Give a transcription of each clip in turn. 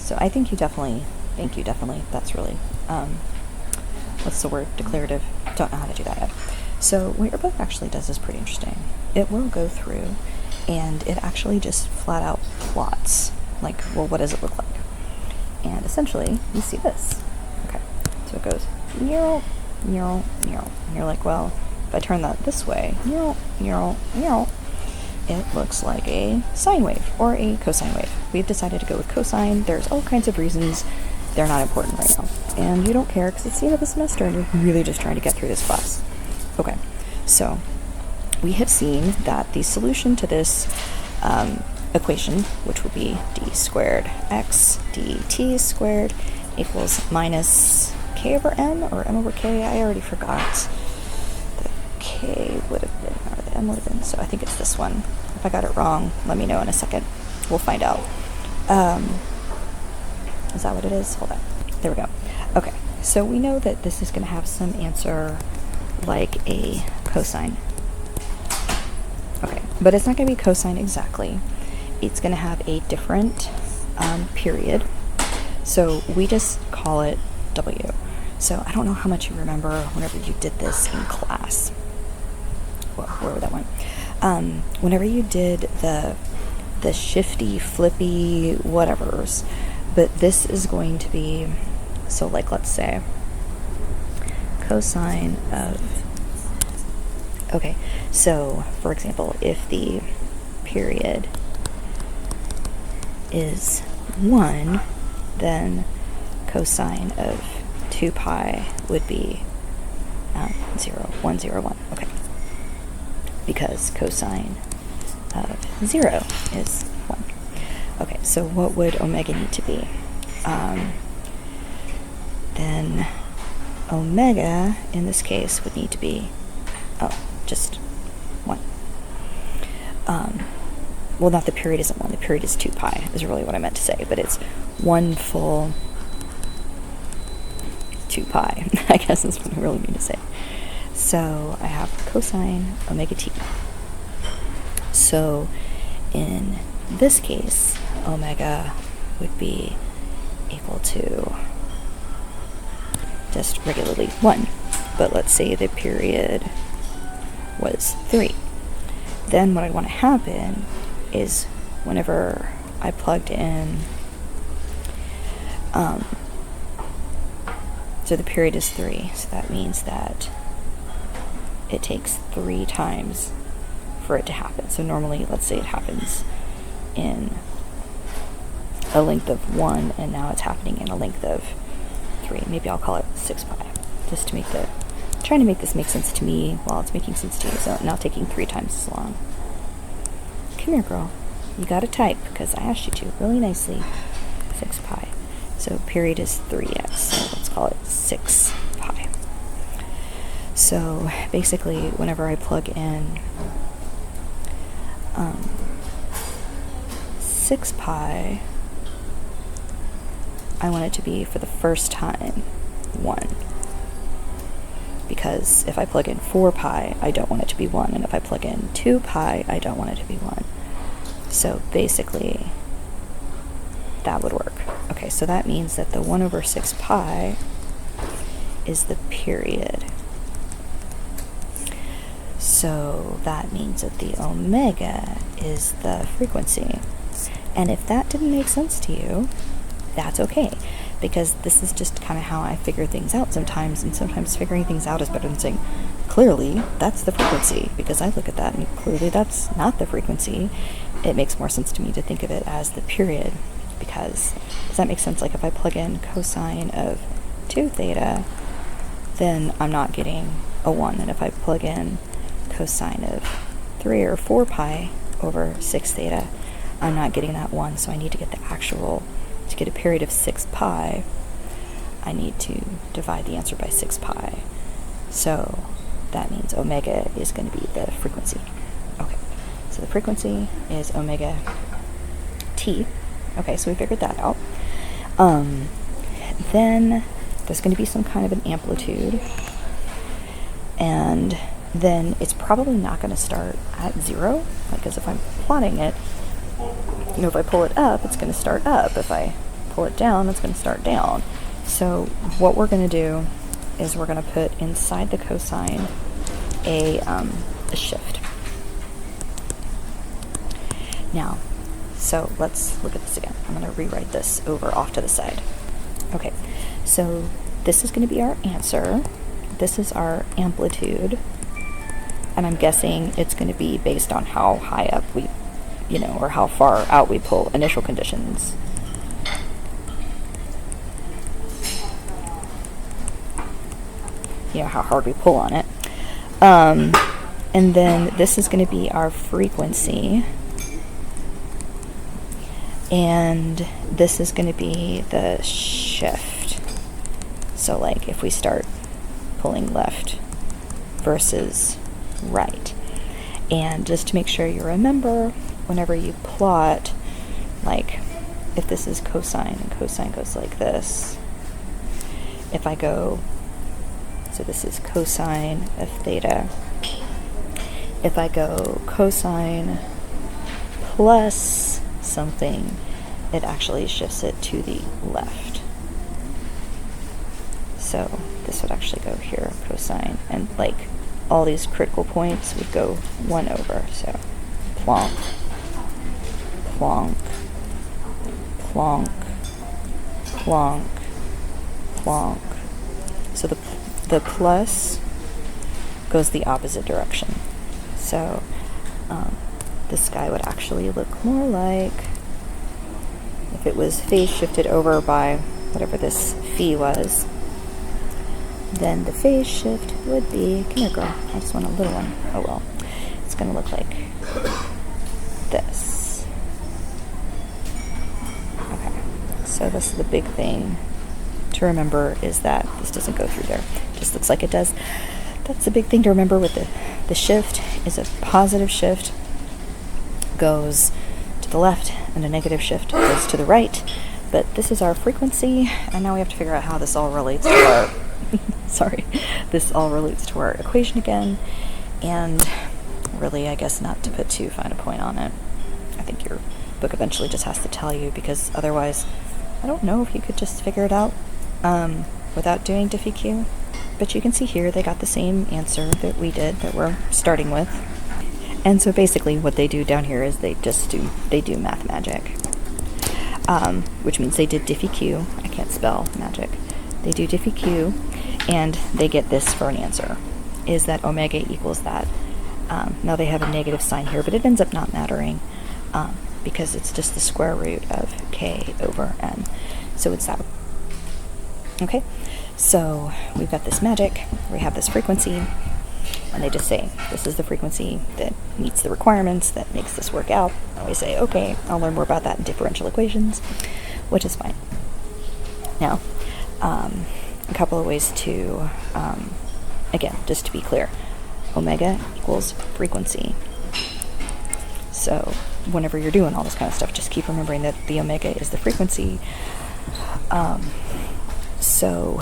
So I think you definitely, that's really, what's the word, declarative, don't know how to do that yet. So what your book actually does is pretty interesting. It will go through and it actually just flat out plots, like, well, what does it look like? And essentially, you see this. Okay, so it goes, neural, neural, neural. And you're like, well, if I turn that this way, neural, neural, neural, it looks like a sine wave or a cosine wave. We've decided to go with cosine. There's all kinds of reasons. They're not important right now. And you don't care because it's the end of the semester and you're really just trying to get through this class. Okay, so we have seen that the solution to this equation, which will be d squared x dt squared equals minus k over m or m over k. I already forgot. The k would have been, or the m would have been, so I think it's this one. If I got it wrong, let me know in a second. We'll find out. Is that what it is? Hold on. There we go. Okay, so we know that this is going to have some answer like a cosine. Okay, but it's not going to be cosine exactly. It's going to have a different period. So we just call it W. So I don't know how much you remember whenever you did this in class. Well, where would that went? Whenever you did the shifty, flippy, whatevers, but this is going to be, so like let's say cosine of, okay, so for example, if the period is 1, then cosine of 2 pi would be 0, 1, 0, 1. Okay. Because cosine of 0 is 1. Okay, so what would omega need to be? Then omega, in this case, would need to be, just 1. Well, not the period isn't 1, the period is 2 pi, is really what I meant to say, but it's 1 full 2 pi, I guess is what I really mean to say. So I have cosine omega t. So in this case, omega would be equal to just regularly 1. But let's say the period was 3. Then what I want to happen is whenever I plugged in, so the period is 3, so that means that it takes 3 times for it to happen. So normally, let's say it happens in a length of 1, and now it's happening in a length of 3. Maybe I'll call it 6 pi, just to make trying to make this make sense to me while it's making sense to you, so now taking 3 times as long. Come here, girl. You gotta type, because I asked you to, really nicely. 6 pi. So period is 3x, so let's call it 6 pi. So basically, whenever I plug in 6 pi, I want it to be, for the first time, 1. Because if I plug in 4 pi, I don't want it to be 1. And if I plug in 2 pi, I don't want it to be 1. So basically, that would work. Okay, so that means that the 1 over 6 pi is the period. So that means that the omega is the frequency. And if that didn't make sense to you, that's okay, because this is just kind of how I figure things out sometimes, and sometimes figuring things out is better than saying, clearly, that's the frequency, because I look at that and clearly that's not the frequency. It makes more sense to me to think of it as the period, because, does that make sense? Like if I plug in cosine of 2 theta, then I'm not getting a 1, and if I plug in cosine of 3 or 4 pi over 6 theta, I'm not getting that 1, so I need to get the actual, to get a period of 6 pi, I need to divide the answer by 6 pi. So that means omega is going to be the frequency. Okay, so the frequency is omega t. Okay, so we figured that out. Then there's going to be some kind of an amplitude, and then it's probably not going to start at 0, because if I'm plotting it, if I pull it up, it's going to start up. If I pull it down, it's going to start down. So what we're going to do is we're going to put inside the cosine a shift. Now, so let's look at this again. I'm going to rewrite this over off to the side. Okay, so this is going to be our answer. This is our amplitude. And I'm guessing it's going to be based on how high up we, or how far out we pull initial conditions. How hard we pull on it. And then this is going to be our frequency. And this is going to be the shift. So like if we start pulling left versus right. And just to make sure you remember, whenever you plot, like if this is cosine and cosine goes like this, if I go, so this is cosine of theta, if I go cosine plus something, it actually shifts it to the left. So this would actually go here, cosine, and like all these critical points would go 1 over. So plonk, plonk, plonk, plonk, plonk. So the plus goes the opposite direction. So this guy would actually look more like, if it was phase shifted over by whatever this phi was, then the phase shift would be, come here girl, I just want a little one. Oh well, it's going to look like this. Okay, so this is the big thing to remember, is that this doesn't go through there. It just looks like it does. That's the big thing to remember with the shift, is a positive shift goes to the left and a negative shift goes to the right. But this is our frequency, and now we have to figure out how this all relates to our this all relates to our equation again. And really, I guess not to put too fine a point on it. I think your book eventually just has to tell you, because otherwise I don't know if you could just figure it out without doing diffie-q. But you can see here they got the same answer that we did, that we're starting with. And so basically what they do down here is they do math magic, which means they did diffie-q. I can't spell magic. They do diffie-q, and they get this for an answer, is that omega equals that. Now they have a negative sign here, but it ends up not mattering because it's just the square root of k over n. So it's that. Okay, so we've got this magic, we have this frequency, and they just say, this is the frequency that meets the requirements, that makes this work out. And we say, okay, I'll learn more about that in differential equations, which is fine. Now, a couple of ways to, again, just to be clear, omega equals frequency. So whenever you're doing all this kind of stuff, just keep remembering that the omega is the frequency. So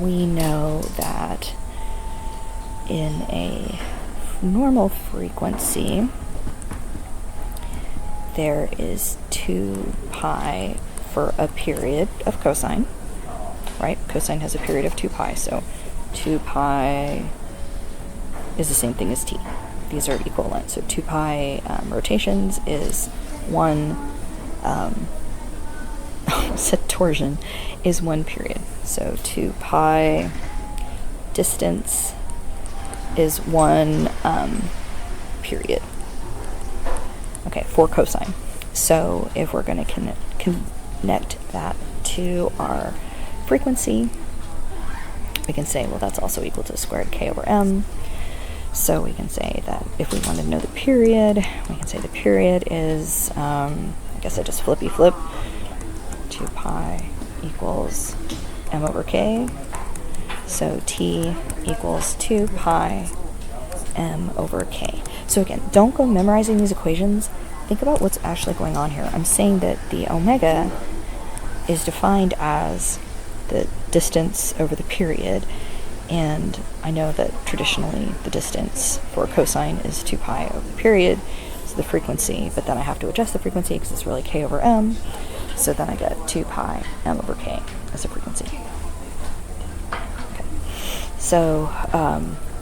we know that in a normal frequency, there is 2 pi for a period of cosine, right? Cosine has a period of 2 pi, so 2 pi is the same thing as t. These are equivalent. So 2 pi rotations is 1, said torsion, is 1 period. So 2 pi distance is 1 period. Okay, for cosine. So if we're going to connect that to our frequency, we can say, well, that's also equal to squared k over m. So we can say that if we want to know the period, we can say the period is, I guess I just flippy flip, 2 pi equals m over k. So t equals 2 pi m over k. So again, don't go memorizing these equations. Think about what's actually going on here. I'm saying that the omega is defined as the distance over the period, and I know that traditionally the distance for cosine is 2 pi over the period, so the frequency, but then I have to adjust the frequency because it's really k over m. So then I get 2 pi m over k as a frequency. Okay. So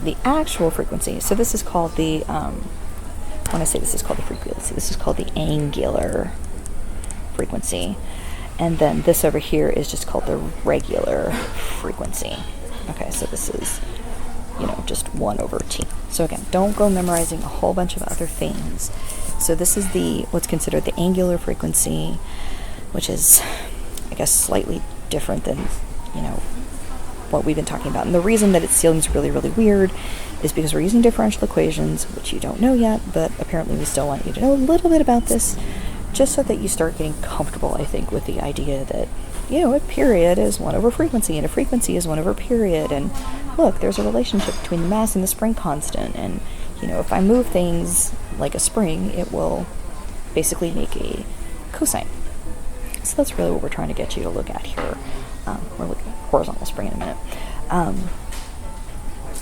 the actual frequency, so this is called the, when I say this is called the frequency, this is called the angular frequency. And then this over here is just called the regular frequency. Okay, so this is, just 1 over t. So again, don't go memorizing a whole bunch of other things. So this is what's considered the angular frequency, which is, I guess, slightly different than, what we've been talking about. And the reason that it seems really, really weird is because we're using differential equations, which you don't know yet, but apparently we still want you to know a little bit about this, just so that you start getting comfortable, I think, with the idea that, a period is 1 over frequency, and a frequency is 1 over period, and look, there's a relationship between the mass and the spring constant, and, if I move things like a spring, it will basically make a cosine. So that's really what we're trying to get you to look at here. We're looking at horizontal spring in a minute.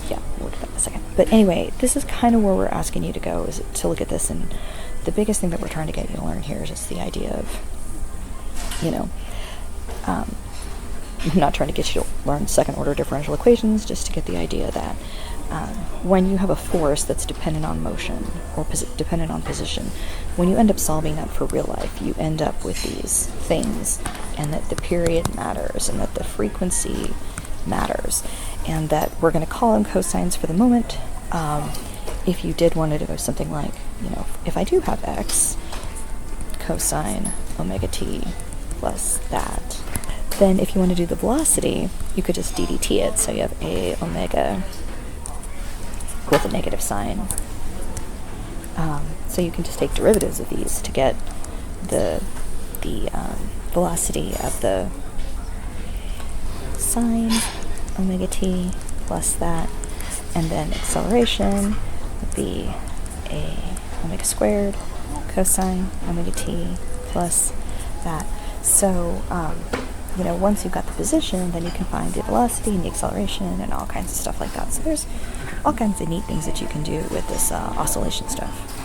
Yeah, we'll look at that in a second. But anyway, this is kind of where we're asking you to go, is to look at this, and the biggest thing that we're trying to get you to learn here is just the idea of, I'm not trying to get you to learn second-order differential equations, just to get the idea that when you have a force that's dependent on motion or dependent on position, when you end up solving that for real life, you end up with these things, and that the period matters, and that the frequency matters, and that we're going to call them cosines for the moment. If you did want to do something like, if I do have x cosine omega t plus that, then if you want to do the velocity, you could just ddt it. So you have a omega with a negative sign. So you can just take derivatives of these to get the velocity of the sine omega t plus that, and then acceleration would be a omega squared cosine omega t plus that. So once you've got the position, then you can find the velocity and the acceleration and all kinds of stuff like that. So there's all kinds of neat things that you can do with this oscillation stuff.